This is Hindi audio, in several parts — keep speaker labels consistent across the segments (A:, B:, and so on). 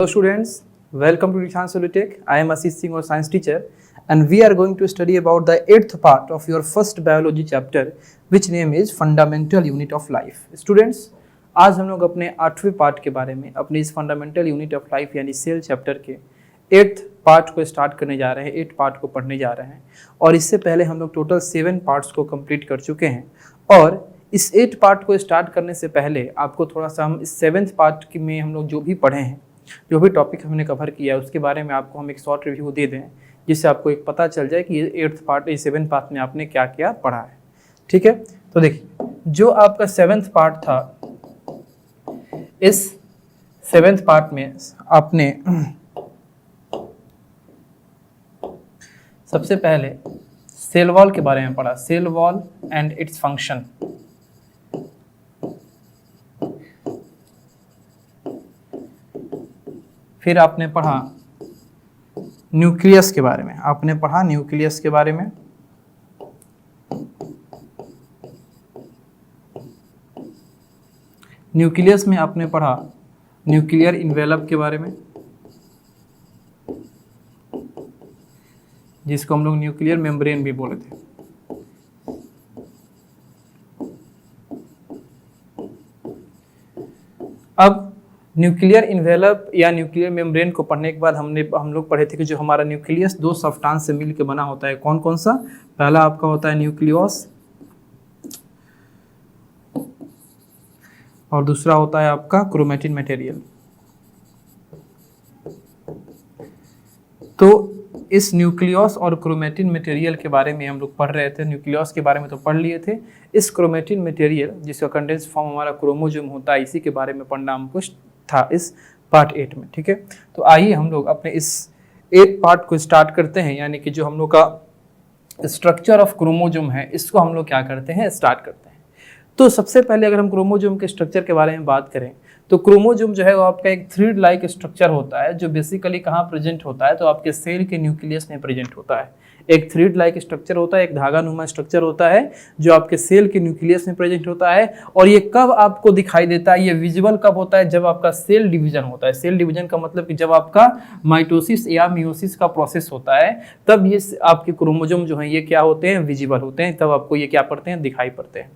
A: Hello students, welcome to Rishan Solitech. I am Ashish Singh, your science teacher, and we are going to study about the 8th part of your first biology chapter, which name is Fundamental Unit of Life. Students, आज हम लोग अपने 8वें पार्ट के बारे में अपनी इस फंडामेंटल यूनिट ऑफ लाइफ यानी सेल चैप्टर के 8th पार्ट को स्टार्ट करने जा रहे हैं, 8 पार्ट को पढ़ने जा रहे हैं। और इससे पहले हम लोग टोटल 7 पार्ट्स को कंप्लीट कर चुके हैं। और इस 8 पार्ट को स्टार्ट करने से पहले आपको थोड़ा सा हम इस 7th पार्ट में हम लोग जो भी पढ़े हैं, जो भी टॉपिक हमने कवर किया है, उसके बारे में आपको हम एक शॉर्ट रिव्यू दे दें, जिससे आपको एक पता चल जाए कि ये 8th पार्ट, ये 7th पार्ट में आपने क्या क्या पढ़ा है। ठीक है, तो देखिए, जो आपका 7th पार्ट था, इस 7th पार्ट में आपने सबसे पहले सेल वॉल के बारे में पढ़ा, cell wall and its function. फिर आपने पढ़ा न्यूक्लियस के बारे में, आपने पढ़ा न्यूक्लियस के बारे में। न्यूक्लियस में आपने पढ़ा न्यूक्लियर इन्वेलप के बारे में, जिसको हम लोग न्यूक्लियर मेम्ब्रेन भी बोले थे। अब न्यूक्लियर इन्वेलप या न्यूक्लियर मेम्ब्रेन को पढ़ने के बाद हम लोग पढ़े थे कि जो हमारा न्यूक्लियस 2 सब्सटेंस से मिलकर बना होता है। कौन कौन सा? पहला आपका होता है न्यूक्लियस और दूसरा होता है आपका क्रोमेटिन मटेरियल। तो इस न्यूक्लियस और क्रोमेटिन मटेरियल के बारे में हम लोग पढ़ रहे थे। न्यूक्लियस के बारे में तो पढ़ लिए थे। इस क्रोमेटिन मटेरियल, जिसका कंडेंस फॉर्म हमारा क्रोमोसोम होता है, इसी के बारे में पढ़ना हमको था इस पार्ट 8 में। ठीक है, तो आइए हम लोग अपने इस 8 पार्ट को स्टार्ट करते हैं, यानी कि जो हम लोग का स्ट्रक्चर ऑफ क्रोमोसोम है, इसको हम लोग क्या करते हैं, स्टार्ट करते हैं। तो सबसे पहले अगर हम क्रोमोसोम के स्ट्रक्चर के बारे में बात करें, तो क्रोमोसोम जो है वो आपका एक थ्रेड लाइक स्ट्रक्चर होता है, जो बेसिकली कहाँ प्रेजेंट होता है, तो आपके सेल के न्यूक्लियस में प्रेजेंट होता है। एक थ्रेड लाइक स्ट्रक्चर होता है, एक धागा नुमा स्ट्रक्चर होता है, जो आपके सेल के न्यूक्लियस में प्रेजेंट होता है। और ये कब आपको दिखाई देता है, ये विजिबल कब होता है, जब आपका सेल डिवीजन होता है। सेल डिवीजन का मतलब कि जब आपका माइटोसिस या मियोसिस का प्रोसेस होता है, तब ये आपके क्रोमोसोम जो है ये क्या होते हैं, विजिबल होते हैं, तब आपको ये क्या पड़ते हैं, दिखाई पड़ते हैं।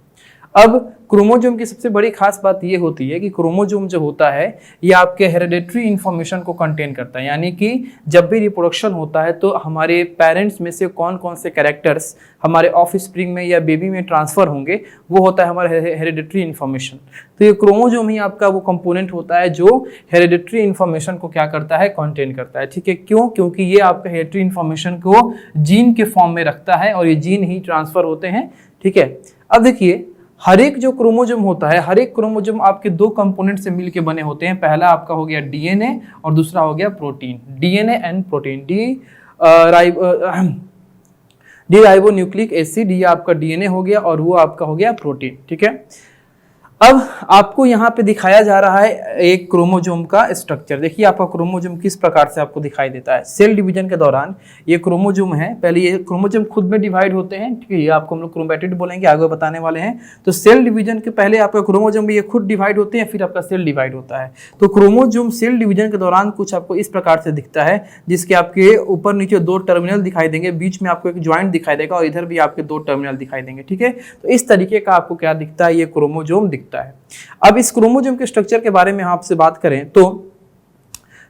A: अब क्रोमोसोम की सबसे बड़ी खास बात ये होती है कि क्रोमोसोम जो होता है ये आपके हेरिडेटरी इंफॉर्मेशन को कंटेन करता है, यानी कि जब भी रिप्रोडक्शन होता है तो हमारे पेरेंट्स में से कौन कौन से कैरेक्टर्स हमारे ऑफस्प्रिंग में या बेबी में ट्रांसफर होंगे, वो होता है हमारा हेरिडेटरी इंफॉर्मेशन। तो ये क्रोमोसोम ही आपका वो कंपोनेंट होता है जो हेरिडेटरी इंफॉर्मेशन को क्या करता है, कंटेन करता है। ठीक है, क्यों? क्योंकि ये आपका हेरिडेटरी इंफॉर्मेशन को जीन के फॉर्म में रखता है और ये जीन ही ट्रांसफर होते हैं। ठीक है, अब देखिए, हर एक जो क्रोमोसोम होता है, हर एक क्रोमोसोम आपके 2 कंपोनेंट से मिलके बने होते हैं। पहला आपका हो गया डीएनए और दूसरा हो गया protein. DNA and protein, D ribo nucleic acid, ये आपका डीएनए हो गया और वो आपका हो गया प्रोटीन। ठीक है, अब आपको यहाँ पे दिखाया जा रहा है एक क्रोमोसोम का स्ट्रक्चर। देखिए आपका क्रोमोसोम किस प्रकार से आपको दिखाई देता है। सेल डिवीजन के दौरान ये क्रोमोसोम है, पहले ये क्रोमोसोम खुद में डिवाइड होते हैं। ठीक है, ये आपको हम लोग क्रोमैटिड बोलेंगे, आगे बताने वाले हैं। तो सेल डिवीजन के पहले आपका क्रोमोसोम भी ये खुद डिवाइड होते हैं, फिर आपका सेल डिवाइड होता है। तो क्रोमोसोम सेल डिवीजन के दौरान कुछ आपको इस प्रकार से दिखता है, जिसके आपके ऊपर नीचे 2 टर्मिनल दिखाई देंगे, बीच में आपको एक ज्वाइंट दिखाई देगा और इधर भी आपके 2 टर्मिनल दिखाई देंगे। ठीक है, तो इस तरीके का आपको क्या दिखता है, ये क्रोमोसोम दिखता है। अब इस क्रोमोसोम के स्ट्रक्चर के बारे में आपसे बात करें तो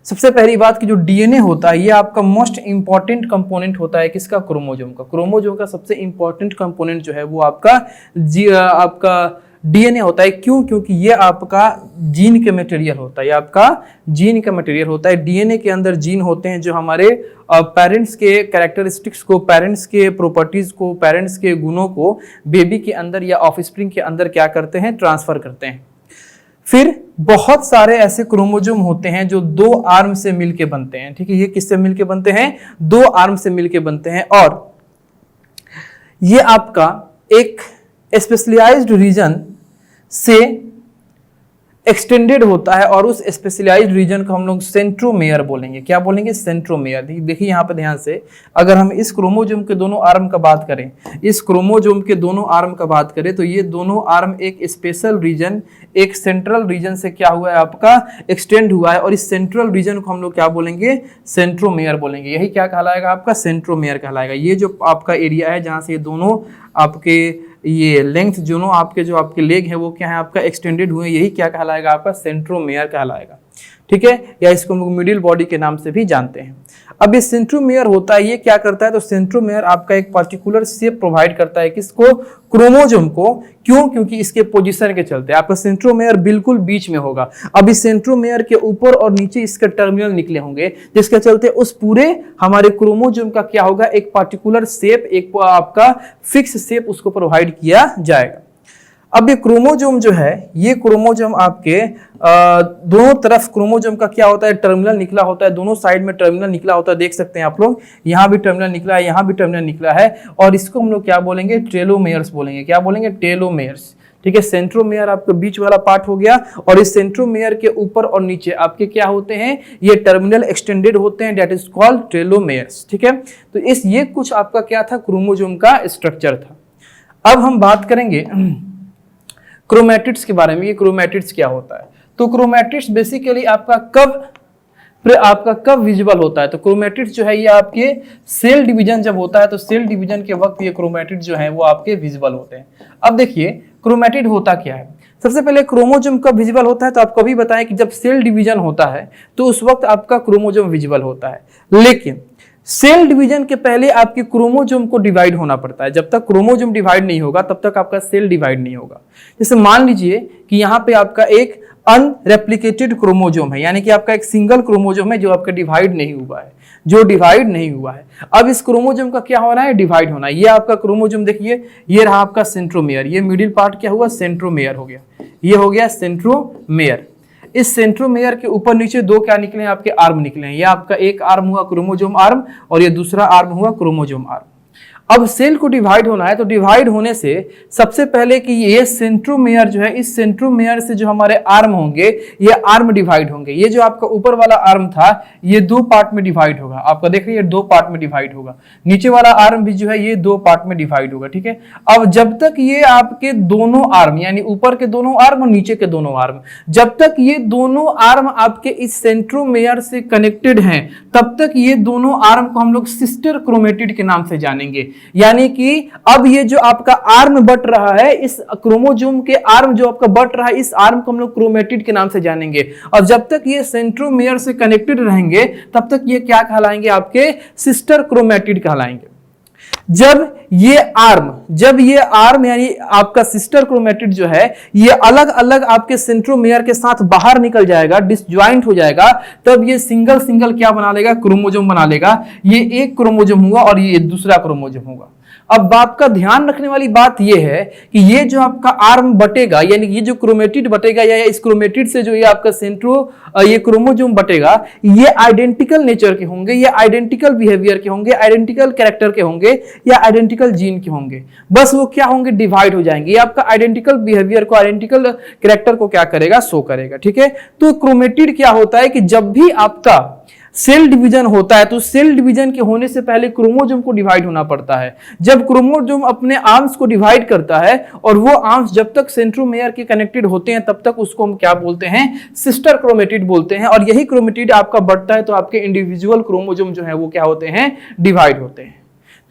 A: सबसे पहली बात कि जो डीएनए होता है ये आपका मोस्ट इंपॉर्टेंट कंपोनेंट होता है। किसका? क्रोमोसोम का। क्रोमोसोम का सबसे इंपॉर्टेंट कंपोनेंट जो है वो आपका डीएनए होता है। क्यों? क्योंकि ये आपका जीन के मटेरियल होता है, ये आपका जीन का मटेरियल होता है। डीएनए के अंदर जीन होते हैं जो हमारे पेरेंट्स के कैरेक्टरिस्टिक्स को, पेरेंट्स के प्रॉपर्टीज को, पेरेंट्स के गुणों को बेबी के अंदर या ऑफस्प्रिंग के अंदर क्या करते हैं, ट्रांसफर करते हैं। फिर बहुत सारे ऐसे क्रोमोसोम होते हैं जो 2 आर्म से मिलके बनते हैं। ठीक है, ये किससे मिलके बनते हैं? 2 आर्म से मिलके बनते हैं। और ये आपका एक स्पेशलाइज्ड रीजन से एक्सटेंडेड होता है और उस स्पेशलाइज्ड रीजन को हम लोग सेंट्रोमेयर बोलेंगे। क्या बोलेंगे? सेंट्रोमेयर। देखिए यहाँ पे ध्यान से, अगर हम इस क्रोमोजोम के दोनों आर्म का बात करें, इस क्रोमोजोम के दोनों आर्म का बात करें, तो ये दोनों आर्म एक स्पेशल रीजन, एक सेंट्रल रीजन से क्या हुआ है आपका एक्सटेंड हुआ है, और इस सेंट्रल रीजन को हम लोग क्या बोलेंगे? सेंट्रोमेयर बोलेंगे। यही क्या कहलाएगा? आपका सेंट्रोमेयर कहलाएगा। ये जो आपका एरिया है जहाँ से ये दोनों आपके ये लेंथ दोनों आपके जो आपके लेग है वो क्या है आपका एक्सटेंडेड हुए, यही क्या कहलाएगा? आपका सेंट्रोमेयर कहलाएगा। ठीक है, या इसको हम लोग मिडिल बॉडी के नाम से भी जानते हैं। अब ये सेंट्रोमेयर होता है, ये क्या करता है? तो सेंट्रोमेयर आपका एक पर्टिकुलर शेप प्रोवाइड करता है, किसको? क्रोमोजोम को। क्यों? क्योंकि इसके पोजीशन के चलते आपका सेंट्रोमेयर बिल्कुल बीच में होगा। अब इस सेंट्रोमेयर के ऊपर और नीचे इसके टर्मिनल निकले होंगे, जिसके चलते उस पूरे हमारे क्रोमोजोम का क्या होगा? एक पर्टिकुलर शेप, एक आपका फिक्स शेप उसको प्रोवाइड किया जाएगा। अब ये क्रोमोजोम जो है, ये क्रोमोजोम आपके दोनों तरफ क्रोमोजोम का क्या होता है? टर्मिनल निकला होता है, दोनों साइड में टर्मिनल निकला होता है। देख सकते हैं आप लोग, यहाँ भी टर्मिनल निकला है, यहाँ भी टर्मिनल निकला है, और इसको हम लोग क्या बोलेंगे? टेलोमेयर्स बोलेंगे। क्या बोलेंगे? टेलोमेयर्स। ठीक है, सेंट्रोमेयर आपका बीच वाला पार्ट हो गया, और इस सेंट्रोमेयर के ऊपर और नीचे आपके क्या होते हैं? ये टर्मिनल एक्सटेंडेड होते हैं, दैट इज कॉल्ड टेलोमेयर्स। ठीक है, तो ये कुछ आपका क्या था? क्रोमोजोम का स्ट्रक्चर था। अब हम बात करेंगे क्रोमैटिड्स के बारे में। ये क्रोमैटिड्स क्या होता है? तो क्रोमैटिड्स बेसिकली आपका कब विजिबल होता है? तो क्रोमैटिड्स जो है ये आपके सेल डिवीजन जब होता है, तो सेल डिवीजन के वक्त ये क्रोमैटिड्स जो है वो आपके विजिबल होते हैं। अब देखिए क्रोमैटिड होता क्या है। सबसे पहले क्रोमोजोम कब विजिबल होता है? तो आप कभी बताएं कि जब सेल डिवीजन होता है तो उस वक्त आपका क्रोमोजोम विजिबल होता है। लेकिन सेल डिवीजन के पहले आपके क्रोमोजोम को डिवाइड होना पड़ता है। जब तक क्रोमोजोम डिवाइड नहीं होगा तब तक आपका सेल डिवाइड नहीं होगा। जैसे मान लीजिए कि यहाँ पे आपका एक अनरेप्लिकेटेड क्रोमोजोम है, यानी कि आपका एक सिंगल क्रोमोजोम है जो आपका डिवाइड नहीं हुआ है, अब इस क्रोमोजोम का क्या हो रहा है? डिवाइड होना है। ये आपका क्रोमोजोम देखिए, ये रहा आपका सेंट्रोमेयर, ये मिडिल पार्ट क्या हुआ? सेंट्रोमेयर हो गया, ये हो गया सेंट्रोमेयर। इस सेंट्रोमेयर के ऊपर नीचे दो क्या निकले हैं? आपके आर्म निकले हैं। ये आपका एक आर्म हुआ क्रोमोजोम आर्म, और ये दूसरा आर्म हुआ क्रोमोजोम आर्म। अब सेल को डिवाइड होना है, तो डिवाइड होने से सबसे पहले कि ये सेंट्रोमेयर जो है, इस सेंट्रोमेयर से जो हमारे आर्म होंगे ये आर्म डिवाइड होंगे। ये जो आपका ऊपर वाला आर्म था ये दो पार्ट में डिवाइड होगा। आपका देख रहे हैं दो पार्ट में डिवाइड होगा। नीचे वाला आर्म भी जो है ये दो पार्ट में डिवाइड होगा। ठीक है, अब जब तक ये आपके दोनों आर्म, यानी ऊपर के दोनों आर्म और नीचे के दोनों आर्म, जब तक ये दोनों आर्म आपके इस सेंट्रोमेयर से कनेक्टेड हैं, तब तक ये दोनों आर्म को हम लोग सिस्टर क्रोमेटिड के नाम से जानेंगे। यानी कि अब ये जो आपका आर्म बट रहा है, इस क्रोमोजोम के आर्म जो आपका बट रहा है, इस आर्म को हम लोग क्रोमेटिड के नाम से जानेंगे। और जब तक ये सेंट्रोमेयर से कनेक्टेड रहेंगे तब तक ये क्या कहलाएंगे? आपके सिस्टर क्रोमेटिड कहलाएंगे। जब ये आर्म यानी आपका सिस्टर क्रोमेटिड जो है ये अलग अलग आपके सेंट्रोमेयर के साथ बाहर निकल जाएगा, डिसजॉइंट हो जाएगा, तब ये सिंगल क्या बना लेगा? क्रोमोजोम बना लेगा। ये एक क्रोमोजोम हुआ और ये दूसरा क्रोमोजोम होगा। अब आपका ध्यान रखने वाली बात यह है कि ये जो आपका आर्म बटेगा, यानी ये जो क्रोमेटिड बटेगा, या इस क्रोमेटिड से जो ये आपका ये क्रोमोजोम बटेगा, ये आइडेंटिकल नेचर के होंगे, ये आइडेंटिकल बिहेवियर के होंगे, आइडेंटिकल कैरेक्टर के होंगे, या आइडेंटिकल जीन के होंगे। बस वो क्या होंगे? डिवाइड हो जाएंगे। ये आपका आइडेंटिकल बिहेवियर को, आइडेंटिकल कैरेक्टर को क्या करेगा? शो करेगा। ठीक है, तो क्रोमेटिड क्या होता है कि जब भी आपका सेल डिवीजन होता है तो सेल डिवीजन के होने से पहले क्रोमोजोम को डिवाइड होना पड़ता है। जब क्रोमोजोम अपने आर्म्स को डिवाइड करता है और वो आर्म्स जब तक सेंट्रोमेयर के कनेक्टेड होते हैं तब तक उसको हम क्या बोलते हैं? सिस्टर क्रोमेटिड बोलते हैं। और यही क्रोमेटिड आपका बढ़ता है तो आपके इंडिविजुअल क्रोमोजोम जो है वो क्या होते हैं? डिवाइड होते हैं।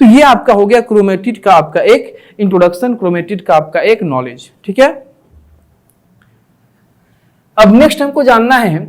A: तो ये आपका हो गया क्रोमेटिड का आपका एक इंट्रोडक्शन, क्रोमेटिड का आपका एक नॉलेज। ठीक है, अब नेक्स्ट हमको जानना है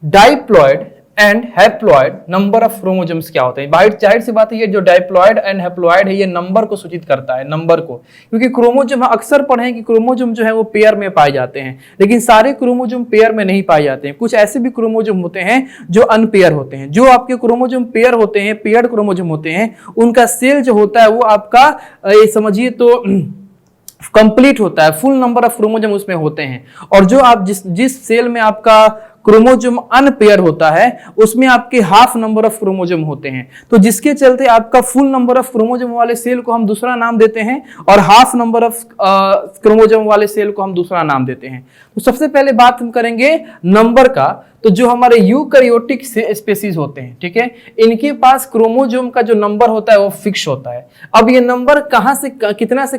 A: diploid and haploid number of chromosomes क्या होते हैं। जाहिर सी बात है, ये जो डाइप्लॉइड एंड हैप्लॉइड है ये नंबर को सूचित करता है, नंबर को, क्योंकि क्रोमोसोम अक्सर पढ़े कि क्रोमोसोम जो है वो पेयर में पाए जाते हैं, लेकिन सारे क्रोमोसोम पेयर में नहीं पाए जाते हैं। कुछ ऐसे भी क्रोमोसोम होते हैं जो अनपेयर होते हैं। जो आपके क्रोमोसोम पेयर होते हैं, पेयर्ड क्रोमोसोम होते हैं, उनका सेल जो होता है वो आपका ये समझिए तो कंप्लीट होता है, फुल नंबर ऑफ क्रोमोसोम उसमें होते हैं। और जो आप जिस सेल में आपका क्रोमोजोम अनपेयर होता है उसमें आपके हाफ नंबर ऑफ क्रोमोजोम होते हैं। तो जिसके चलते आपका फुल नंबर ऑफ क्रोमोजोम वाले सेल को हम दूसरा नाम देते हैं और हाफ नंबर ऑफ क्रोमोजोम वाले सेल को हम दूसरा नाम देते हैं। तो सबसे पहले बात हम करेंगे नंबर का। तो जो हमारे यूकैरियोटिक स्पीसीज होते हैं, ठीक है, इनके पास क्रोमोजोम का जो नंबर होता है वो फिक्स होता है। अब ये नंबर कहां से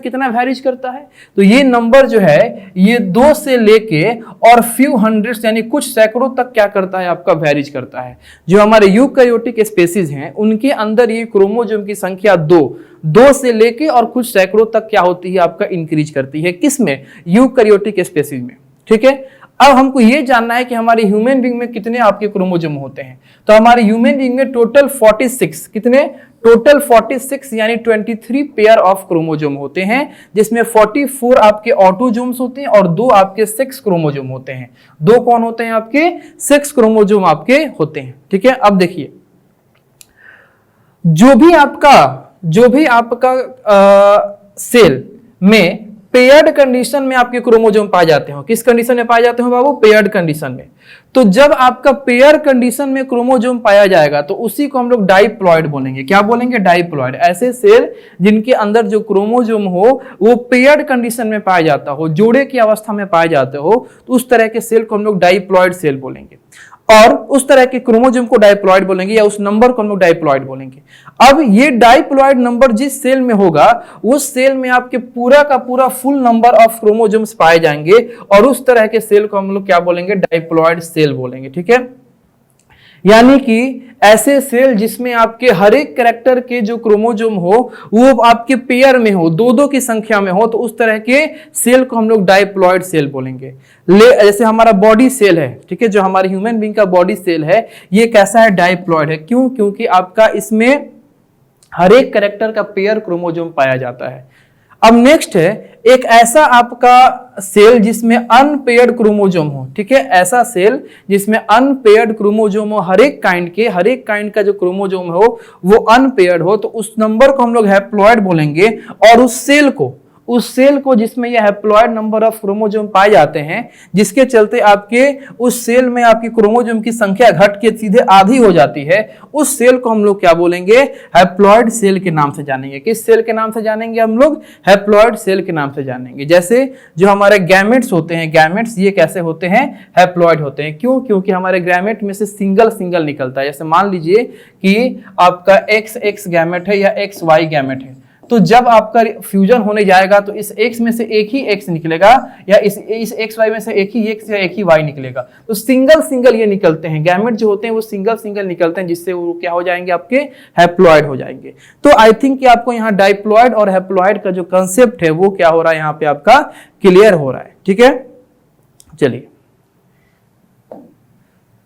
A: कितना वैरीज करता है? तो ये नंबर जो है ये 2 से लेके और फ्यू हंड्रेड्स यानी कुछ सैकड़ों तक क्या करता है आपका वैरीज करता है। जो हमारे यूकैरियोटिक स्पीसीज हैं उनके अंदर ये क्रोमोजोम की संख्या 2 से लेके और कुछ सैकड़ों तक क्या होती है आपका इंक्रीज करती है। किसमें? यूकैरियोटिक स्पीसीज में, ठीक है। अब हमको ये जानना है कि हमारे ह्यूमन बीइंग में कितने आपके क्रोमोजोम होते हैं। तो हमारे ह्यूमन बीइंग में टोटल 46 कितने? टोटल 46 यानी 23 पेयर ऑफ क्रोमोजोम होते हैं, जिसमें 44 आपके ऑटोजोम्स होते हैं और 2 आपके सेक्स क्रोमोजोम होते हैं। 2 कौन होते हैं आपके? सेक्स क्रोमोजोम आपके होते हैं, ठीक है। अब देखिए जो भी आपका सेल में पेयर्ड कंडीशन में आपके क्रोमोजोम पाए जाते हो। किस कंडीशन में पाए जाते हो बाबू? पेयर्ड कंडीशन में। तो जब आपका पेयर कंडीशन में क्रोमोजोम पाया जाएगा तो उसी को हम लोग डाइप्लॉइड बोलेंगे। क्या बोलेंगे? डाइप्लॉइड। ऐसे सेल जिनके अंदर जो क्रोमोजोम हो वो पेयर्ड कंडीशन में पाया जाता हो, जोड़े की अवस्था में पाए जाते हो, तो उस तरह के सेल को हम लोग डाइप्लॉइड सेल बोलेंगे। और उस तरह के क्रोमोजोम को डाइप्लॉइड बोलेंगे या उस नंबर को हम लोग डाइप्लॉइड बोलेंगे। अब ये डाइप्लॉइड नंबर जिस सेल में होगा उस सेल में आपके पूरा का पूरा फुल नंबर ऑफ क्रोमोजोम्स पाए जाएंगे और उस तरह के सेल को हम लोग क्या बोलेंगे? डाइप्लॉइड सेल बोलेंगे, ठीक है। यानी कि ऐसे सेल जिसमें आपके हर एक कैरेक्टर के जो क्रोमोजोम हो वो आपके पेयर में हो, 2-2 की संख्या में हो, तो उस तरह के सेल को हम लोग डाइप्लॉइड सेल बोलेंगे। जैसे हमारा बॉडी सेल है, ठीक है, जो हमारे ह्यूमन बीइंग का बॉडी सेल है ये कैसा है? डाइप्लॉइड है। क्यों? क्योंकि आपका इसमें हर एक कैरेक्टर का पेयर क्रोमोजोम पाया जाता है। अब नेक्स्ट है एक ऐसा आपका सेल जिसमें अनपेयर्ड क्रोमोजोम हो, ठीक है, ऐसा सेल जिसमें अनपेयर्ड क्रोमोजोम हो, हर एक काइंड का जो क्रोमोजोम हो वो अनपेयर्ड हो, तो उस नंबर को हम लोग हैप्लॉइड बोलेंगे। और उस सेल को जिसमें यह हैप्लॉइड नंबर ऑफ क्रोमोजोम पाए जाते हैं, जिसके चलते आपके उस सेल में आपकी क्रोमोजोम की संख्या घट के सीधे आधी हो जाती है, उस सेल को हम लोग क्या बोलेंगे? हैप्लॉइड सेल के नाम से जानेंगे। किस सेल के नाम से जानेंगे हम लोग? हैप्लॉइड सेल के नाम से जानेंगे। जैसे जो हमारे गैमेट्स होते हैं, गैमेट्स ये कैसे होते हैं? हैप्लॉइड होते हैं। क्यों? क्योंकि हमारे गैमेट में से सिंगल निकलता है। जैसे मान लीजिए कि आपका XX गैमेट है या XY गैमेट है, तो जब आपका फ्यूजन होने जाएगा तो इस X में से एक ही X निकलेगा या इस XY में से एक ही X या एक ही Y निकलेगा। तो सिंगल ये निकलते हैं, गैमेट जो होते हैं वो सिंगल निकलते हैं, जिससे वो क्या हो जाएंगे? आपके हैप्लॉइड हो जाएंगे। तो आई थिंक कि आपको यहाँ डाइप्लॉइड और हैप्लॉइड का जो कंसेप्ट है वो क्या हो रहा है यहाँ पे आपका क्लियर हो रहा है, ठीक है। चलिए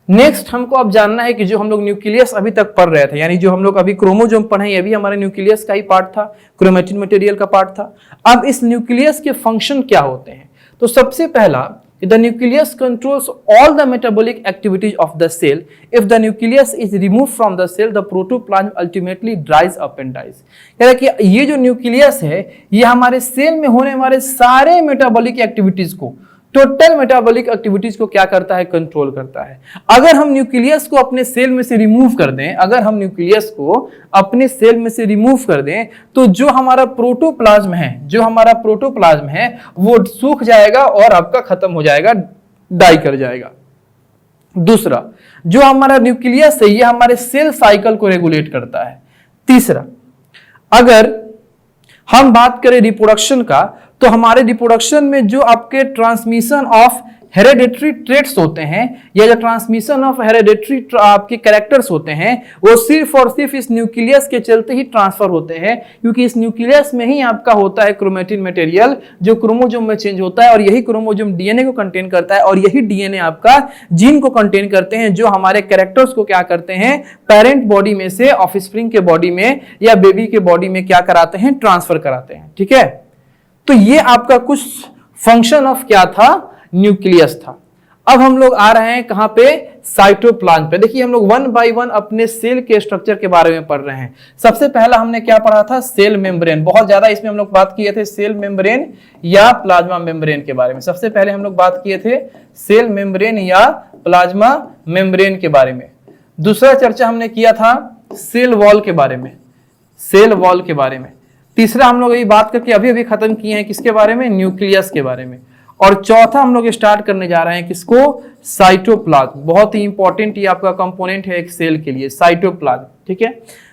A: नेक्स्ट हमको अब जानना है कि जो हम लोग न्यूक्लियस अभी तक पढ़ रहे थे, यानी जो हम लोग अभी क्रोमोजोम पढ़े ये भी हमारे न्यूक्लियस का ही पार्ट था, क्रोमैटिन मटेरियल का पार्ट था। अब इस न्यूक्लियस के फंक्शन क्या होते हैं? तो सबसे पहला, the nucleus controls all the metabolic activities of the cell. If the nucleus is remove from the cell the protoplasm ultimately dries up and dies. यानी कि ये जो न्यूक्लियस है ये हमारे सेल में होने वाले सारे मेटाबॉलिक एक्टिविटीज को, टोटल मेटाबॉलिक एक्टिविटीज को क्या करता है? कंट्रोल करता है। अगर हम न्यूक्लियस को अपने सेल में से रिमूव कर दें, तो जो हमारा प्रोटोप्लाज्म है वो सूख जाएगा और आपका खत्म हो जाएगा, डाई कर जाएगा। दूसरा, जो हमारा न्यूक्लियस है ये हमारे सेल साइकिल को रेगुलेट करता है। तीसरा, अगर हम बात करें रिप्रोडक्शन का, तो हमारे रिप्रोडक्शन में जो आपके ट्रांसमिशन ऑफ हेरेडिटरी ट्रेट्स होते हैं या जो ट्रांसमिशन ऑफ हेरेडिटरी आपके कैरेक्टर्स होते हैं वो सिर्फ और सिर्फ इस न्यूक्लियस के चलते ही ट्रांसफर होते हैं, क्योंकि इस न्यूक्लियस में ही आपका होता है क्रोमैटिन मटेरियल जो क्रोमोजोम में चेंज होता है, और यही क्रोमोजोम डीएनए को कंटेन करता है, और यही डीएनए आपका जीन को कंटेन करते हैं जो हमारे कैरेक्टर्स को क्या करते हैं? पेरेंट बॉडी में से ऑफस्प्रिंग के बॉडी में या बेबी के बॉडी में क्या कराते हैं? ट्रांसफर कराते हैं, ठीक है। तो ये आपका कुछ फंक्शन ऑफ क्या था? न्यूक्लियस था। अब हम लोग आ रहे हैं कहां पे, साइटोप्लाज्म पे। देखिए हम लोग वन बाय वन अपने सेल के स्ट्रक्चर के बारे में पढ़ रहे हैं। सबसे पहला हमने क्या पढ़ा था, सेल मेम्ब्रेन। बहुत ज्यादा इसमें हम लोग बात किए थे सेल मेम्ब्रेन या प्लाज्मा मेम्ब्रेन के बारे में। सबसे पहले हम लोग बात किए थे सेल मेम्ब्रेन या प्लाज्मा मेम्ब्रेन के बारे में। दूसरा चर्चा हमने किया था सेल वॉल के बारे में, सेल वॉल के बारे में। तीसरा हम लोग ये बात करके अभी अभी खत्म किए हैं किसके बारे में, न्यूक्लियस के बारे में। और चौथा हम लोग स्टार्ट करने जा रहे हैं किसको, साइटोप्लाज्म। बहुत ही इंपॉर्टेंट ये आपका कंपोनेंट है एक सेल के लिए, साइटोप्लाज्म। ठीक है,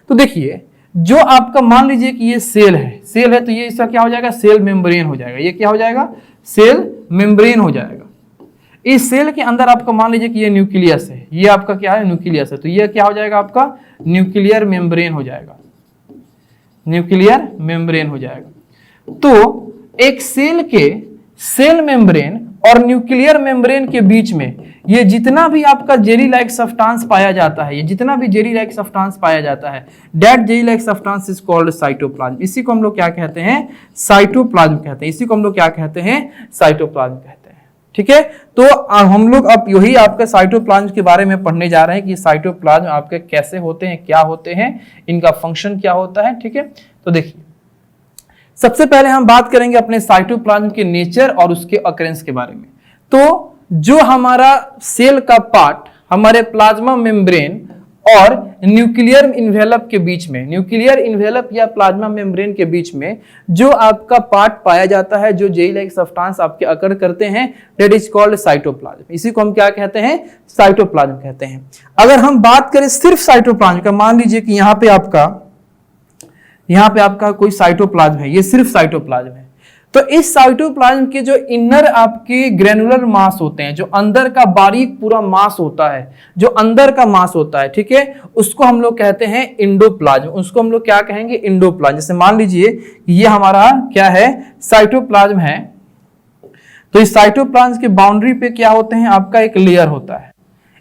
A: तो देखिए जो आपका मान लीजिए कि ये सेल है तो ये इसका क्या हो जाएगा, सेल मेम्ब्रेन हो जाएगा। ये क्या हो जाएगा, सेल मेम्ब्रेन हो जाएगा। इस सेल के अंदर आपका मान लीजिए कि ये न्यूक्लियस है, ये आपका क्या है, न्यूक्लियस है, तो ये क्या हो जाएगा आपका, न्यूक्लियर मेम्ब्रेन हो जाएगा, न्यूक्लियर मेम्ब्रेन हो जाएगा। तो एक सेल के सेल मेम्ब्रेन और न्यूक्लियर मेम्ब्रेन के बीच में ये जितना भी आपका जेली लाइक सब्सटेंस पाया जाता है, ये जितना भी जेली लाइक सब्सटेंस पाया जाता है, that jelly like substance is called cytoplasm. इसी को हम लोग क्या कहते हैं, साइटोप्लाज्म कहते हैं। इसी को हम लोग क्या कहते हैं, साइटोप्लाज्म कहते हैं। ठीक है, तो हम लोग अब यही आपके साइटोप्लाज्म के बारे में पढ़ने जा रहे हैं कि साइटोप्लाज्म आपके कैसे होते हैं, क्या होते हैं, इनका फंक्शन क्या होता है। ठीक है, तो देखिए सबसे पहले हम बात करेंगे अपने साइटोप्लाज्म के नेचर और उसके अकरेंस के बारे में। तो जो हमारा सेल का पार्ट हमारे प्लाज्मा मेम्ब्रेन और न्यूक्लियर इन्वेलप के बीच में, न्यूक्लियर इन्वेलप या प्लाज्मा मेम्ब्रेन के बीच में जो आपका पार्ट पाया जाता है, जो जेली लाइक सब्सटेंस आपके अकर करते हैं, दैट इज कॉल्ड साइटोप्लाज्म। इसी को हम क्या कहते हैं, साइटोप्लाज्म कहते हैं। अगर हम बात करें सिर्फ साइटोप्लाज्म का, मान लीजिए कि यहाँ पे आपका कोई साइटोप्लाज्म है, ये सिर्फ साइटोप्लाज्म है, तो इस साइटोप्लाज्म के जो इनर आपके ग्रेनुलर मास होते हैं, जो अंदर का बारीक पूरा मास होता है, जो अंदर का मास होता है, ठीक है, उसको हम लोग कहते हैं इंडोप्लाज्म। उसको हम लोग क्या कहेंगे, इंडोप्लाज्म। जैसे मान लीजिए ये हमारा क्या है, साइटोप्लाज्म है, तो इस साइटोप्लाज्म के बाउंड्री पे क्या होते हैं, आपका एक लेयर होता है।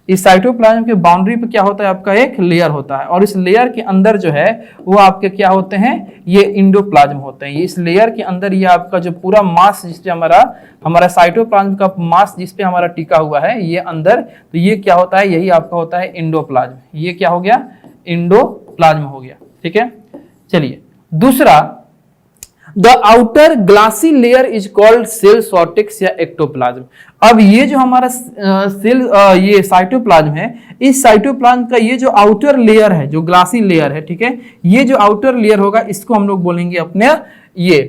A: इस साइटोप्लाज्म के बाउंड्री पे क्या होता है, आपका एक लेयर होता है, और इस लेयर के अंदर जो है वो आपके क्या होते हैं, ये इंडोप्लाज्म होते हैं। इस लेयर के अंदर ये आपका जो पूरा मास जिसपे हमारा साइटोप्लाज्म का मास जिसपे हमारा टिका हुआ है, ये अंदर, तो ये क्या होता है, यही आपका होता है इंडोप्लाज्म। ये क्या हो गया, इंडोप्लाज्म हो गया। ठीक है, चलिए दूसरा, the outer glassy layer is called cell cortex या एक्टोप्लाज्म। अब ये जो हमारा ये साइटोप्लाज्म है, इस साइटोप्लाज्म का ये जो आउटर लेयर है, जो ग्लासी लेयर है, ठीक है, ये जो आउटर लेयर होगा इसको हम लोग बोलेंगे अपने ये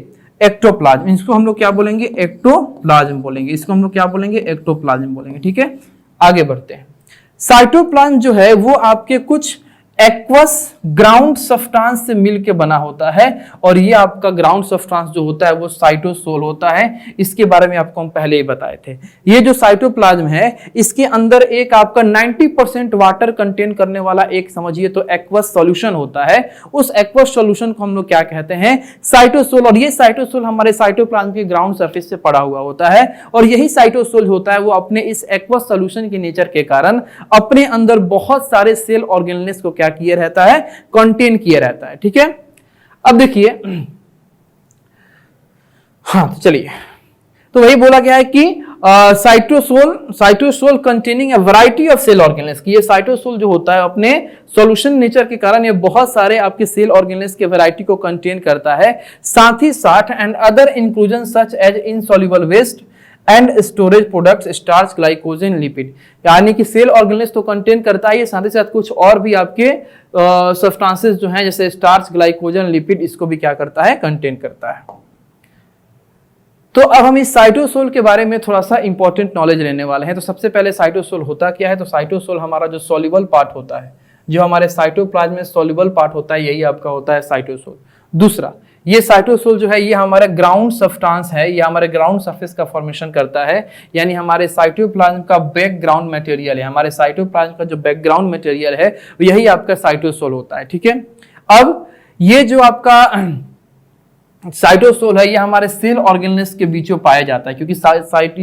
A: एक्टोप्लाज्म। इसको हम लोग क्या बोलेंगे, एक्टोप्लाज्म बोलेंगे। इसको हम लोग क्या बोलेंगे, एक्टोप्लाज्म बोलेंगे। ठीक है, आगे बढ़ते हैं। साइटोप्लाज्म जो है वो आपके कुछ एक्वस ग्राउंड सब्सटेंस से मिलके बना होता है, और ये आपका ग्राउंड सब्सटेंस जो होता है वो साइटोसोल होता है। इसके बारे में आपको हम पहले ही बताए थे। ये जो साइटोप्लाज्म है, इसके अंदर एक आपका 90% वाटर कंटेन करने वाला एक समझिए तो एक्वस सॉल्यूशन होता है। उस एक्वस सॉल्यूशन को हम लोग क्या कहते हैं, साइटोसोल। और ये साइटोसोल हमारे साइटोप्लाज्म के ग्राउंड सरफेस से पड़ा हुआ होता है, और यही साइटोसोल होता है वो अपने इस एक्वस सॉल्यूशन के नेचर के कारण अपने अंदर बहुत सारे सेल ऑर्गेनेल्स को क्या किए रहता है, कंटेन किए रहता है। ठीक है, अब देखिए, हाँ तो चलिए, तो वही बोला गया है कि cytosol containing a variety of cell organelles, कि ये साइटोसोल जो होता है अपने सॉल्यूशन नेचर के कारण ये बहुत सारे आपके सेल ऑर्गेनेल्स के वैरायटी को कंटेन करता है। साथ ही साथ and other inclusion such as insoluble waste and storage products, starch, glycogen, lipid, यानी कि सेल ऑर्गेनेल्स तो कंटेन करता है ये, साथ ही साथ कुछ और भी आपके सब्सटेंसेस जो हैं जैसे स्टार्च, ग्लाइकोजन, लिपिड, इसको भी क्या करता है, कंटेन करता है। तो अब हम इस साइटोसोल के बारे में थोड़ा सा इंपॉर्टेंट नॉलेज लेने वाले हैं। तो सबसे पहले साइटोसोल होता क्या है, तो साइटोसोल हमारा जो सॉल्युबल पार्ट होता है, जो हमारे साइटोप्लाज्म में सॉल्युबल पार्ट होता है, यही आपका होता है साइटोसोल। दूसरा, ये साइटोसोल जो है ये हमारा ग्राउंड सब्सटेंस है, ये हमारे ग्राउंड सरफेस का फॉर्मेशन करता है, यानी हमारे साइटोप्लाज्म का बैकग्राउंड मटेरियल है। हमारे साइटोप्लाज्म का जो बैकग्राउंड मटेरियल है यही आपका साइटोसोल होता है। ठीक है, अब ये जो आपका साइटोसोल है ये हमारे सेल ऑर्गेनेल्स के बीचों पाया जाता है, क्योंकि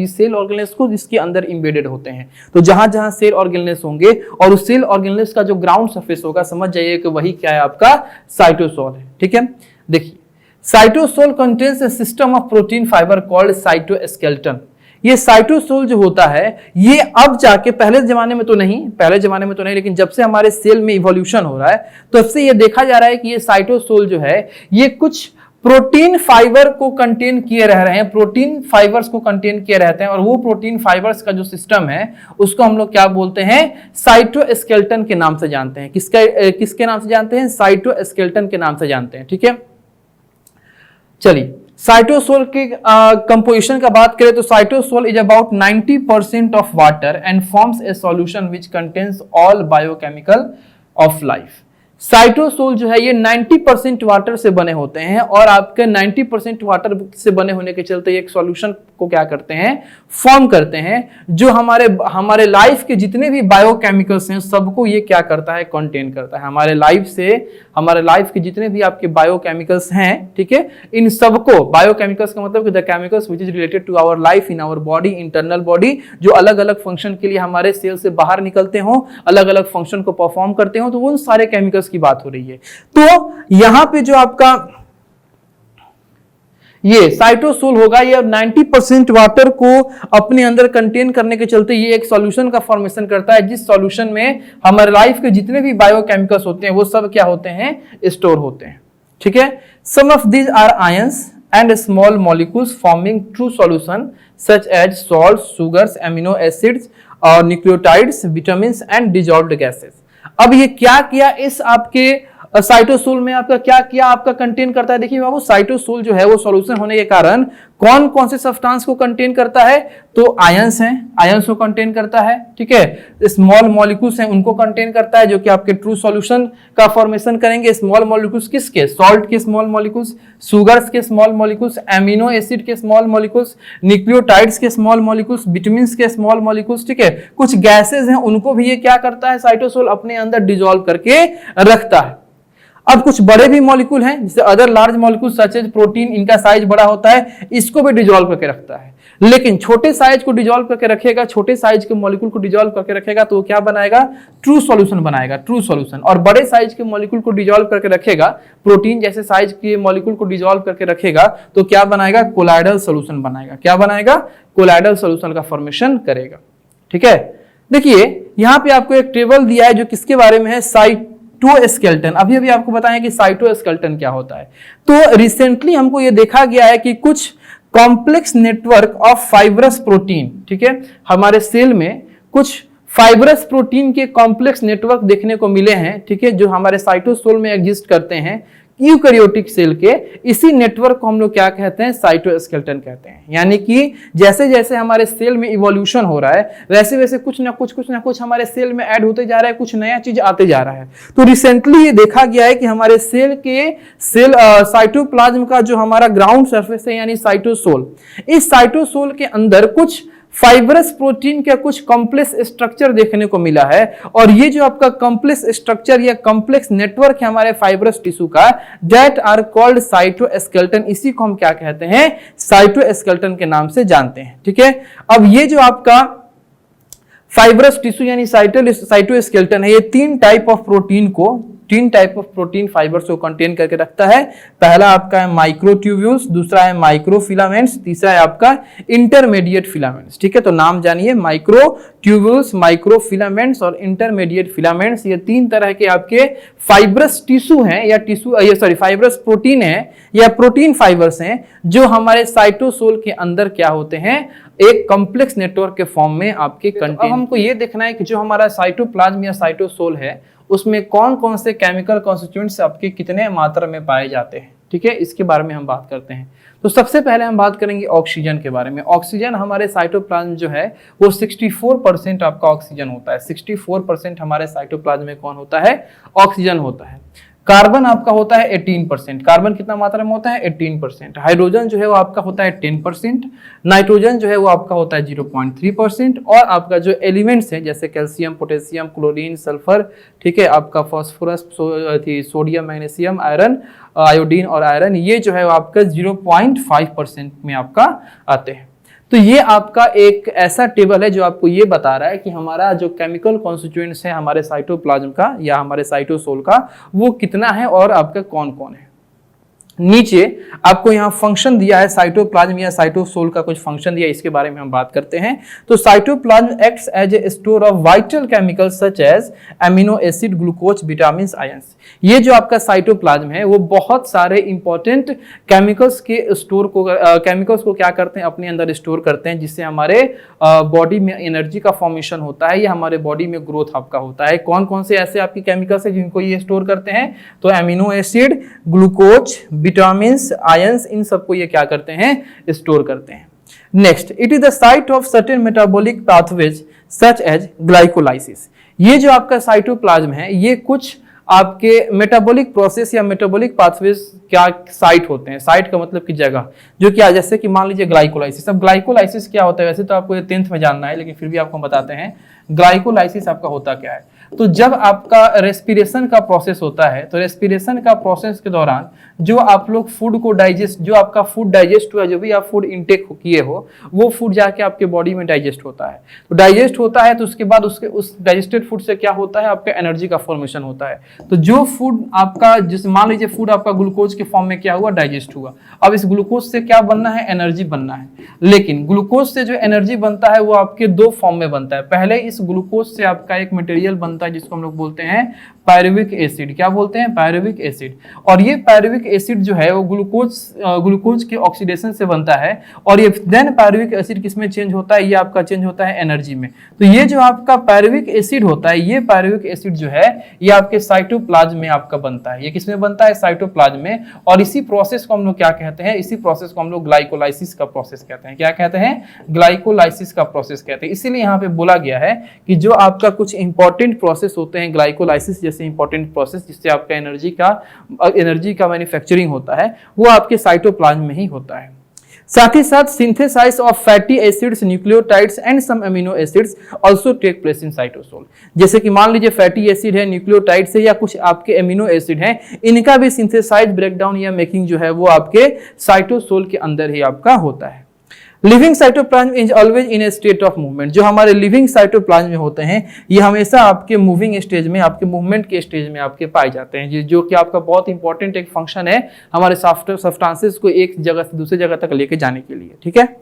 A: सेल ऑर्गेनेल्स को इसके अंदर इंबेडेड होते हैं। तो जहां जहां सेल ऑर्गेनेल्स होंगे और उस सेल ऑर्गेनेल्स का जो ग्राउंड सरफेस होगा, समझ जाइए कि वही क्या है, आपका साइटोसोल है। ठीक है, देखिए cytosol contains A system of protein fibre called cytoskeleton. ये साइटोसोल जो होता है ये अब जाके पहले जमाने में तो नहीं, लेकिन जब से हमारे सेल में इवोल्यूशन हो रहा है तब से ये देखा जा रहा है कि ये साइटोसोल जो है ये कुछ प्रोटीन फाइबर को कंटेन किए रह रहे हैं, प्रोटीन फाइबर्स को कंटेन किए रहते हैं, और वो प्रोटीन फाइबर्स का जो सिस्टम है उसको हम लोग क्या बोलते हैं, साइटोस्केलेटन के नाम से जानते हैं। किसके नाम से जानते हैं, साइटोस्केलेटन के नाम से जानते हैं। ठीक है, चलिए साइटोसोल के कंपोजिशन का बात करें तो cytosol is about 90% of water and forms a solution which contains all biochemical of life. Cytosol जो है ये 90% वाटर से बने होते हैं और आपके 90% वाटर से बने होने के चलते एक सॉल्यूशन को क्या करते हैं, फॉर्म करते हैं, जो हमारे लाइफ के जितने भी बायोकेमिकल्स हैं सबको ये क्या करता है, कंटेन करता है। हमारे लाइफ के जितने भी आपके बायोकेमिकल्स हैं, ठीक है, इन सबको, बायोकेमिकल्स का मतलब the chemicals which is related to our life in our body, internal body, जो अलग अलग फंक्शन के लिए हमारे सेल से बाहर निकलते हो, अलग अलग फंक्शन को परफॉर्म करते हो, तो उन सारे केमिकल्स की बात हो रही है। तो यहां पे जो आपका ये साइटोसोल होगा, ये 90% वाटर को अपने अंदर कंटेन करने के चलते ये एक सॉल्यूशन का फॉर्मेशन करता है, जिस सॉल्यूशन में हमारे लाइफ के जितने भी बायोकेमिकल्स होते हैं वो सब क्या होते हैं, स्टोर होते हैं। ठीक है, some of these are ions and small molecules forming true solution such as salt, sugars, amino acids और nucleotides, vitamin and dissolved gases. अब ये क्या किया इस आपके साइटोसोल में, आपका क्या किया, आपका कंटेन करता है। देखिए बाबू, साइटोसोल जो है वो सॉल्यूशन होने के कारण कौन कौन से सब्सटेंस को कंटेन करता है, तो आयंस हैं, आयंस को कंटेन करता है। ठीक है, स्मॉल मॉलिक्यूल्स हैं उनको कंटेन करता है, जो कि आपके ट्रू सॉल्यूशन का फॉर्मेशन करेंगे। स्मॉल मॉलिक्यूल्स किसके, सॉल्ट के स्मॉल मॉलिक्यूल्स, सुगर्स के स्मॉल मॉलिक्यूल्स, एमिनो एसिड के स्मॉल मॉलिक्यूल्स, न्यूक्लियोटाइड्स के स्मॉल मॉलिक्यूल्स, विटामिन के स्मॉल मॉलिक्यूल्स। ठीक है, कुछ गैसेज हैं उनको भी ये क्या करता है, साइटोसोल अपने अंदर डिसॉल्व करके रखता है। अब कुछ बड़े भी मॉलिक्यूल हैं जैसे other large molecule such as protein, इनका साइज बड़ा होता है, इसको भी डिसॉल्व करके रखता है। लेकिन छोटे साइज को डिसॉल्व करके रखेगा, छोटे साइज के मॉलिक्यूल को डिसॉल्व करके रखेगा तो वो क्या बनाएगा, ट्रू सॉल्यूशन बनाएगा, ट्रू सॉल्यूशन। और बड़े साइज के मॉलिक्यूल को डिसॉल्व करके रखेगा, प्रोटीन जैसे साइज के मॉलिक्यूल को डिसॉल्व करके रखेगा तो क्या बनाएगा, कोलाइडल सॉल्यूशन बनाएगा। क्या बनाएगा, कोलाइडल सॉल्यूशन का फॉर्मेशन करेगा। ठीक है, देखिए यहां पे आपको एक टेबल दिया है जो किसके बारे में है, साइटोस्केलेटन। अभी आपको बताएं कि साइटोस्केलेटन क्या होता है। तो रिसेंटली हमको ये देखा गया है कि कुछ complex network of fibrous protein, ठीक है, हमारे सेल में कुछ फाइब्रस प्रोटीन के कॉम्प्लेक्स नेटवर्क देखने को मिले हैं। ठीक है, जो हमारे साइटोसोल में एग्जिस्ट करते हैं, यूकैरियोटिक सेल के, इसी नेटवर्क को हम लोग क्या कहते हैं, साइटोस्केलेटन कहते हैं। यानी कि जैसे जैसे हमारे सेल में इवोल्यूशन हो रहा है वैसे वैसे कुछ ना कुछ हमारे सेल में ऐड होते जा रहा है, कुछ नया चीज आते जा रहा है। तो रिसेंटली ये देखा गया है कि हमारे सेल साइटोप्लाज्म का जो हमारा ग्राउंड सरफेस है यानी साइटोसोल, इस साइटोसोल के अंदर कुछ फाइब्रस प्रोटीन का कुछ कॉम्प्लेक्स स्ट्रक्चर देखने को मिला है। और ये जो आपका कॉम्प्लेक्स स्ट्रक्चर या कॉम्प्लेक्स नेटवर्क है हमारे फाइब्रस टिश्यू का, दैट आर कॉल्ड साइटोस्केलेटन। इसी को हम क्या कहते हैं, साइटोस्केलेटन के नाम से जानते हैं। ठीक है, अब ये जो आपका फाइब्रस टिश्यू यानी साइटोस्केलेटन है, ये तीन टाइप ऑफ प्रोटीन फाइबर्स को कंटेन करके रखता है। पहला आपका है माइक्रोट्यूब्यूल्स, दूसरा है माइक्रोफिलामेंट्स, तीसरा है आपका इंटरमीडिएट फिलामेंट्स। ठीक है, तो नाम जानिए, माइक्रोट्यूब्यूल्स, माइक्रोफिलामेंट्स और इंटरमीडिएट फिलामेंट्स। ये तीन तरह के आपके फाइब्रस टिश्यू हैं या फाइब्रस प्रोटीन है या प्रोटीन फाइबर्स हैं, जो हमारे साइटोसोल के अंदर क्या होते हैं, एक कॉम्प्लेक्स नेटवर्क के फॉर्म में आपके कंटेन। अब हमको ये देखना है कि जो हमारा साइटोप्लाज्म या साइटोसोल है उसमें कौन कौन से केमिकल कॉन्स्टिट्यूएंट्स आपके कितने मात्रा में पाए जाते हैं। ठीक है, इसके बारे में हम बात करते हैं। तो सबसे पहले हम बात करेंगे ऑक्सीजन के बारे में। ऑक्सीजन हमारे साइटोप्लाज्म जो है वो 64% आपका ऑक्सीजन होता है। 64% हमारे साइटोप्लाज्म में कौन होता है, ऑक्सीजन होता है। कार्बन आपका होता है 18%। कार्बन कितना मात्रा में होता है, 18%। हाइड्रोजन जो है वो आपका होता है 10%। नाइट्रोजन जो है वो आपका होता है 0.3%। और आपका जो एलिमेंट्स है जैसे कैल्शियम, पोटेशियम, क्लोरीन, सल्फर, ठीक है, आपका phosphorus, sodium, magnesium, iron, iodine और आयरन, ये जो है वो आपका 0.5% में आपका आते हैं। तो ये आपका एक ऐसा टेबल है जो आपको ये बता रहा है कि हमारा जो केमिकल कॉन्स्टिट्यूएंट्स है हमारे साइटोप्लाज्म का या हमारे साइटोसोल का, वो कितना है और आपका कौन कौन है। नीचे आपको यहाँ फंक्शन दिया है साइटोप्लाज्म या साइटोसोल का कुछ फंक्शन दिया है, इसके बारे में हम बात करते हैं। तो cytoplasm acts as a store of vital chemicals such as amino acid, glucose, vitamin, ions. ये जो आपका साइटोप्लाज्म है वो बहुत सारे इंपॉर्टेंट केमिकल्स को क्या करते हैं, अपने अंदर स्टोर करते हैं, जिससे हमारे बॉडी में एनर्जी का फॉर्मेशन होता है या हमारे बॉडी में ग्रोथ आपका होता है। कौन कौन से ऐसे आपके केमिकल्स हैं जिनको ये स्टोर करते हैं? तो amino acid, glucose, vitamin, ions, इन सबको ये क्या करते हैं? स्टोर करते हैं। Next, it is the site of certain metabolic pathways such as glycolysis. ये जो आपका साइटोप्लाज्म है ये कुछ आपके मेटाबॉलिक प्रोसेस या मेटाबॉलिक पाथवेज क्या साइट होते हैं। साइट का मतलब कि जगह, जो क्या, जैसे कि मान लीजिए ग्लाइकोलाइसिस। अब ग्लाइकोलाइसिस क्या होता है? वैसे तो आपको ये 10th में जानना है, लेकिन फिर भी आपको बताते हैं ग्लाइकोलाइसिस आपका होता क्या है। तो जब आपका रेस्पिरेशन का प्रोसेस होता है, तो रेस्पिरेशन का प्रोसेस के दौरान जो आप लोग फूड को डाइजेस्ट, जो आपका फूड डाइजेस्ट हुआ, जो भी आप फूड इंटेक किए हो, वो फूड जाके आपके बॉडी में डाइजेस्ट होता है। तो डाइजेस्ट होता है तो उसके बाद उस डाइजेस्टेड फूड से क्या होता है? आपका एनर्जी का फॉर्मेशन होता है। तो जो फूड आपका, जैसे मान लीजिए फूड आपका ग्लूकोज के फॉर्म में क्या हुआ? डाइजेस्ट हुआ। अब इस ग्लूकोज से क्या बनना है? एनर्जी बनना है। लेकिन ग्लूकोज से जो एनर्जी बनता है वो आपके दो फॉर्म में बनता है। पहले इस ग्लूकोज से आपका एक मटेरियल बनता है जिसको हम लोग बोलते हैं पायरुविक एसिड। क्या बोलते हैं? Pyruvic acid. और ये पायरुविक एसिड जो है वो ग्लूकोज के ऑक्सीडेशन से बनता है, और ये देन पायरुविक एसिड किसमें चेंज होता है? ये आपका चेंज होता है एनर्जी में। तो ये जो आपका पायरुविक एसिड होता है, ये पायरुविक एसिड जो है ये आपके साइटोप्लाज्म में आपका बनता है। ये किसमें बनता है? साइटोप्लाज्म में। और इसी प्रोसेस को हम लोग क्या कहते हैं? इसी प्रोसेस को हम लोग ग्लाइकोलाइसिस का प्रोसेस कहते हैं। क्या कहते हैं? ग्लाइकोलाइसिस का प्रोसेस कहते हैं। इसीलिए यहाँ पे बोला गया है कि जो आपका कुछ इंपॉर्टेंट प्रोसेस होते हैं ग्लाइकोलाइसिस जैसे इंपॉर्टेंट प्रोसेस, जिससे आपका एनर्जी का मैन्युफैक्चरिंग होता है, वो आपके साइटोप्लाज्म में ही होता है। साथ ही साथ synthesise of fatty acids, nucleotides and some amino acids also take place in cytosol. जैसे कि मान लीजिए फैटी एसिड है, न्यूक्लियोटाइड्स है, या कुछ आपके अमीनो एसिड हैं, इनका भी सिंथेसाइज, ब्रेकडाउन या मेकिंग जो है वो आपके साइटोसोल के अंदर ही आपका होता है। Living cytoplasm is always in A state of movement. जो हमारे लिविंग साइटोप्लाज्म में होते हैं ये हमेशा आपके मूविंग स्टेज में, आपके मूवमेंट के स्टेज में आपके पाए जाते हैं, जो कि आपका बहुत इंपॉर्टेंट एक फंक्शन है हमारे सब्सटेंसेस को एक जगह से दूसरी जगह तक लेके जाने के लिए। ठीक है,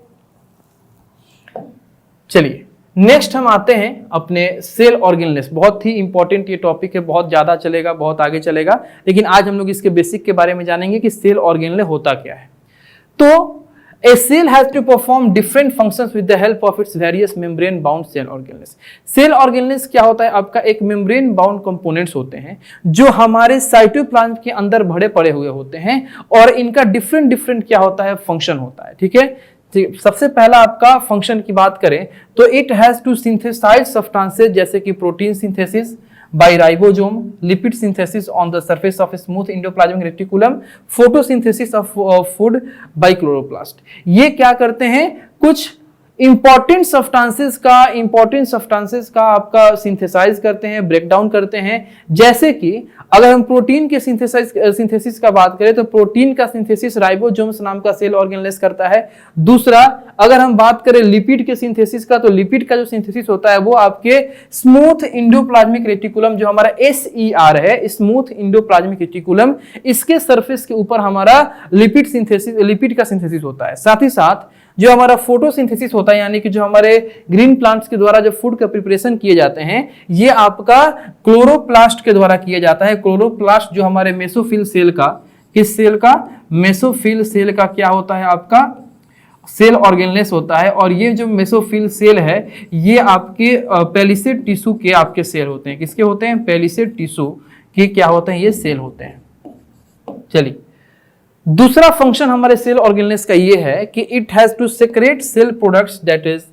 A: चलिए नेक्स्ट हम आते हैं अपने सेल ऑर्गेनेल्स। बहुत ही इंपॉर्टेंट ये टॉपिक है, बहुत ज्यादा चलेगा, बहुत आगे चलेगा, लेकिन आज हम लोग इसके बेसिक के बारे में जानेंगे कि सेल ऑर्गेनेल होता क्या है। तो A cell has to perform different functions with the help of its various membrane bound cell organelles. Cell organelles क्या होता है? आपका एक membrane bound components होते हैं जो हमारे साइटोप्लाज्म के अंदर भरे पड़े हुए होते हैं, और इनका डिफरेंट क्या होता है? फंक्शन होता है। ठीक है, सबसे पहला आपका फंक्शन की बात करें तो it has to synthesise substances जैसे कि protein synthesis by ribosome, lipid synthesis on the surface of a smooth endoplasmic reticulum, photosynthesis of food by chloroplast। ये क्या करते हैं? कुछ इंपॉर्टेंट सब्सटेंसेस का आपका सिंथेसाइज करते हैं, ब्रेकडाउन करते हैं। जैसे कि अगर हम प्रोटीन के सिंथेसिस का बात करें तो प्रोटीन का सिंथेसिस राइबोसोम्स नाम का सेल ऑर्गेनेल्स करता है। दूसरा, अगर हम बात करें लिपिड के सिंथेसिस का, तो लिपिड का जो सिंथेसिस होता है वो आपके स्मूथ इंडोप्लाज्मिक रेटिकुलम, जो हमारा SER है, स्मूथ इंडोप्लाज्मिक रेटिकुलम, इसके सरफेस के ऊपर हमारा लिपिड का सिंथेसिस होता है। साथ ही साथ जो हमारा फोटोसिंथेसिस होता है, यानी कि जो हमारे ग्रीन प्लांट्स के द्वारा जो फूड का प्रिपरेशन किए जाते हैं, ये आपका क्लोरोप्लास्ट के द्वारा किया जाता है। क्लोरोप्लास्ट जो हमारे मेसोफिल सेल का, किस सेल का? मेसोफिल सेल का क्या होता है? आपका सेल ऑर्गेनेल्स होता है। और ये जो मेसोफिल सेल है ये आपके पेलिसेड टिश्यू के आपके सेल होते हैं। किसके होते हैं? पेलिसेड टिश्यू के क्या होते हैं? ये सेल होते हैं। चलिए, दूसरा फंक्शन हमारे सेल ऑर्गेनेल्स का ये है कि it has to secrete cell products that is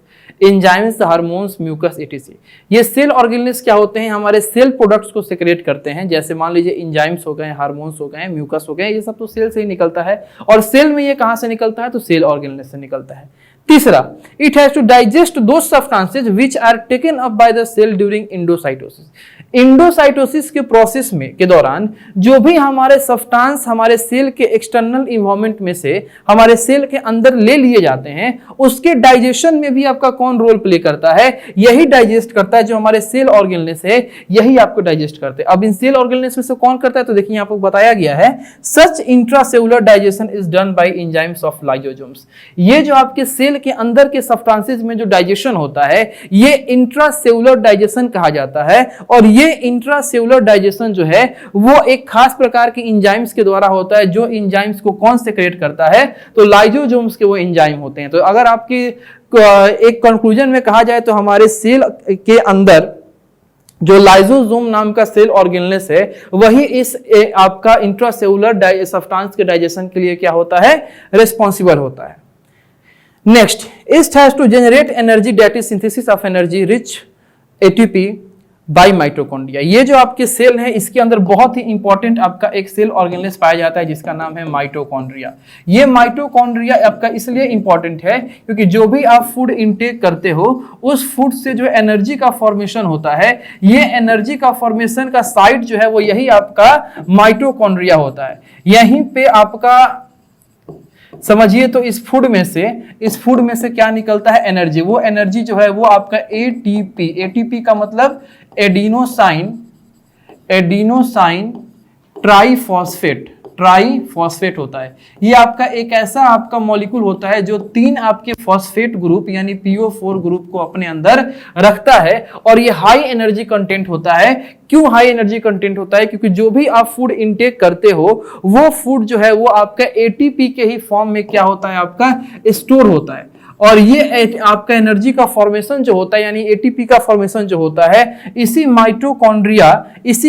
A: enzymes, hormones, mucus, ETC. ये सेल ऑर्गेनेल्स क्या होते हैं? हमारे सेल प्रोडक्ट्स को सेक्रेट करते हैं। जैसे मान लीजिए एंजाइम्स हो गए, हार्मोन्स हो गए, म्यूकस हो गए, ये सब तो सेल से ही निकलता है। और सेल में ये कहां से निकलता है? तो सेल ऑर्गेनेल्स से निकलता है। तीसरा, it has to digest those substances which are taken up by the cell during endocytosis. Endocytosis के प्रोसेस में के दौरान जो भी हमारे सब्सटेंस हमारे सेल के एक्सटर्नल इन्वायरमेंट में से हमारे सेल के अंदर ले लिए जाते हैं, उसके डाइजेशन में भी आपका कौन रोल प्ले करता है? यही डाइजेस्ट करता है जो हमारे सेल ऑर्गेनेल्स है, यही आपको डाइजेस्ट करते हैं। अब इन सेल ऑर्गेनेल्स में से कौन करता है? तो देखिए यहाँ पर बताया गया है, such intracellular digestion is done by enzymes of lysosomes. ये जो आपके सेल के अंदर के सब्सटेंसेस में जो डाइजेशन होता है, ये इंट्रासेलुलर डाइजेशन कहा जाता है। और ये इंट्रासेलुलर डाइजेशन जो है वो एक खास प्रकार के एंजाइम्स के द्वारा होता है, जो एंजाइम्स को कौन सेक्रेट करता है? तो लाइसोसोम्स के वो एंजाइम होते हैं। तो अगर आपकी एक कंक्लूजन में कहा जाए तो हमारे सेल के अंदर जो लाइसोसोम नाम का सेल ऑर्गेनेल्स है, वही इस आपका इंट्रासेलुलर सब्सटेंस के डाइजेशन के लिए क्या होता है? रिस्पॉन्सिबल होता है। Next, it has to generate energy, that is synthesis of energy rich ATP by mitochondria. ये जो आपके सेल है, इसके अंदर बहुत ही इंपॉर्टेंट आपका एक सेल ऑर्गेनेल्स पाया जाता है जिसका नाम है माइटोकॉन्ड्रिया। ये माइटोकॉन्ड्रिया आपका इसलिए इंपॉर्टेंट है क्योंकि जो भी आप फूड इनटेक करते हो, उस फूड से जो एनर्जी का फॉर्मेशन होता है, ये एनर्जी का फॉर्मेशन का साइट जो है वो यही आपका माइटोकॉन्ड्रिया होता है। यहीं पे आपका समझिए तो इस फूड में से क्या निकलता है? एनर्जी। वो एनर्जी जो है वो आपका एटीपी, एटीपी का मतलब एडिनोसाइन ट्राइफॉस्फेट होता है। ये आपका एक ऐसा आपका मॉलिक्यूल होता है जो 3 आपके फॉस्फेट ग्रुप यानी PO4 ग्रुप को अपने अंदर रखता है, और ये हाई एनर्जी कंटेंट होता है। क्यों हाई एनर्जी कंटेंट होता है? क्योंकि जो भी आप फूड इनटेक करते हो, वो फूड जो है वो आपका एटीपी के ही फॉर्म में क्या होता है? आपका स्टोर होता है। और ये आपका एनर्जी का फॉर्मेशन जो होता है, यानी एटीपी का फॉर्मेशन जो होता है, इसी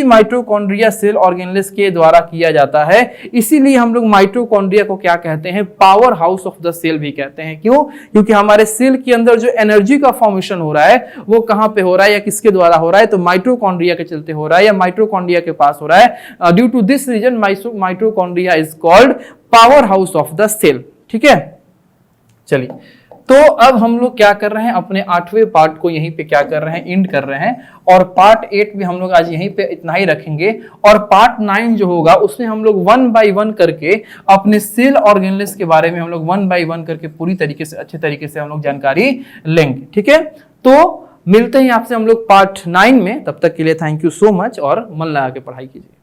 A: माइटोकॉन्ड्रिया सेल ऑर्गेनेल्स के द्वारा किया जाता है। इसीलिए हम लोग माइटोकॉन्ड्रिया को क्या कहते हैं? Power house of the cell भी कहते हैं। क्यों? क्योंकि हमारे सेल के अंदर जो एनर्जी का फॉर्मेशन हो रहा है वो कहां पे हो रहा है या किसके द्वारा हो रहा है? तो माइटोकॉन्ड्रिया के चलते हो रहा है या माइटोकॉन्ड्रिया के पास हो रहा है। Due to this reason mitochondria is called power house of the cell. ठीक है, चलिए, तो अब हम लोग क्या कर रहे हैं? अपने 8वें पार्ट को यहीं पे क्या कर रहे हैं? एंड कर रहे हैं। और पार्ट 8 भी हम लोग आज यहीं पे इतना ही रखेंगे। और पार्ट 9 जो होगा उसमें हम लोग 1 बाय 1 करके अपने सेल ऑर्गेनेल्स के बारे में हम लोग 1 बाय 1 करके पूरी तरीके से अच्छे तरीके से हम लोग जानकारी लेंगे। ठीक है, तो मिलते हैं आपसे हम लोग पार्ट 9 में। तब तक के लिए थैंक यू सो मच और मन लगा के पढ़ाई कीजिए।